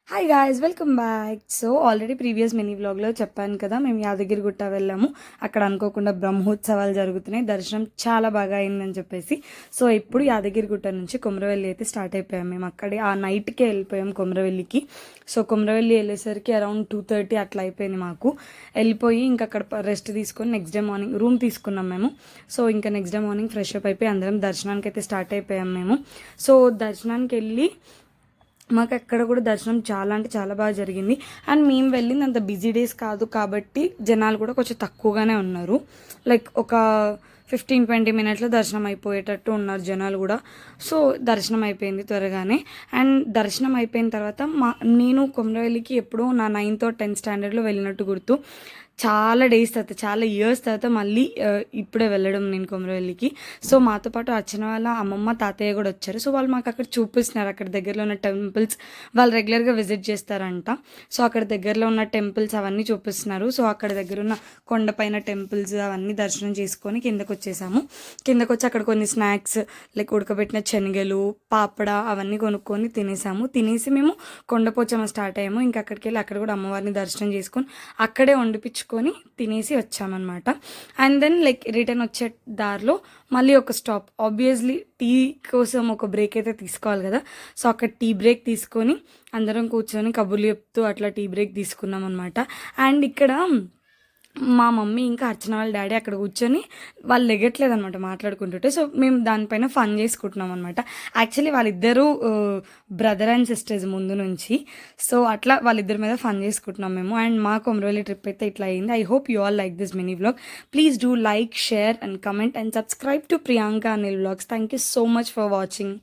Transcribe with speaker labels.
Speaker 1: Hi guys, welcome back. So already previous mini వ్లాగ్లో చెప్పాను కదా, మేము యాదగిరిగుట్ట వెళ్ళాము. అక్కడ అనుకోకుండా బ్రహ్మోత్సవాలు జరుగుతున్నాయి, దర్శనం చాలా బాగా అయిందని చెప్పేసి. సో ఇప్పుడు యాదగిరిగుట్ట నుంచి కొమరవెల్లి అయితే స్టార్ట్ అయిపోయాం. మేము అక్కడే ఆ నైట్కే వెళ్ళిపోయాం కొమరవెల్లికి. సో కొమరవెల్లి వెళ్ళేసరికి అరౌండ్ 2:30 అట్లా అయిపోయింది మాకు. వెళ్ళిపోయి ఇంకా అక్కడ రెస్ట్ తీసుకొని నెక్స్ట్ డే మార్నింగ్ రూమ్ తీసుకున్నాం మేము. సో ఇంకా next day morning fresh up అయిపోయి అందరం దర్శనానికి అయితే స్టార్ట్ అయిపోయాం మేము. సో దర్శనానికి వెళ్ళి మాకు అక్కడ కూడా దర్శనం చాలా అంటే చాలా బాగా జరిగింది. అండ్ మేము వెళ్ళింది అంత బిజీ డేస్ కాదు కాబట్టి జనాలు కూడా కొంచెం తక్కువగానే ఉన్నారు. లైక్ ఒక 15-20 మినిట్స్లో దర్శనం అయిపోయేటట్టు ఉన్నారు జనాలు కూడా. సో దర్శనం అయిపోయింది త్వరగానే. అండ్ దర్శనం అయిపోయిన తర్వాత నేను కొమరవెల్లికి ఎప్పుడో నా 9th or 10th స్టాండర్డ్లో వెళ్ళినట్టు గుర్తు. చాలా డేస్ తర్వాత, చాలా ఇయర్స్ తర్వాత మళ్ళీ ఇప్పుడే వెళ్ళడం నేను కొమరవెల్లికి. సో మాతో పాటు అర్చన వాళ్ళ అమ్మమ్మ తాతయ్య కూడా వచ్చారు. సో వాళ్ళు మాకు అక్కడ చూపిస్తున్నారు, అక్కడ దగ్గరలో ఉన్న టెంపుల్స్. వాళ్ళు రెగ్యులర్గా విజిట్ చేస్తారంట. సో అక్కడ దగ్గరలో ఉన్న టెంపుల్స్ అవన్నీ చూపిస్తున్నారు. సో అక్కడ దగ్గర ఉన్న కొండపైన టెంపుల్స్ అవన్నీ దర్శనం చేసుకొని కిందకు వచ్చేసాము. కిందకు వచ్చి అక్కడ కొన్ని స్నాక్స్ లైక్ ఉడకబెట్టిన శనగలు, పాపడ అవన్నీ కొనుక్కొని తినేసాము. తినేసి మేము కొండపోచమ్మ స్టార్ట్ అయ్యాము. ఇంకా అక్కడికి వెళ్ళి అక్కడ కూడా అమ్మవారిని దర్శనం చేసుకొని అక్కడే వండిపించుకొని తినేసి వచ్చామన్నమాట. అండ్ దెన్ లైక్ రిటర్న్ వచ్చే దారిలో మళ్ళీ ఒక స్టాప్, ఆబ్వియస్లీ టీ కోసం ఒక బ్రేక్ అయితే తీసుకోవాలి కదా. సో అక్కడ టీ బ్రేక్ తీసుకొని అందరం కూర్చొని కబుర్లు చెప్తూ అట్లా టీ బ్రేక్ తీసుకున్నాం అనమాట. అండ్ ఇక్కడ మా మమ్మీ ఇంకా అర్చన వాళ్ళ డాడీ అక్కడ కూర్చొని వాళ్ళు లెగట్లేదు అనమాట మాట్లాడుకుంటుంటే. సో మేము దానిపైన ఫన్ చేసుకుంటున్నాం అనమాట. యాక్చువల్లీ వాళ్ళిద్దరూ బ్రదర్ అండ్ సిస్టర్స్ ముందు నుంచి. సో అట్లా వాళ్ళిద్దరి మీద ఫన్ చేసుకుంటున్నాం మేము. అండ్ మా కొమరవెల్లి ట్రిప్ అయితే ఇట్లా అయింది. I hope you all like this mini vlog. Please do like, share and comment and subscribe to Priyanka Anil vlogs. Thank you so much for watching.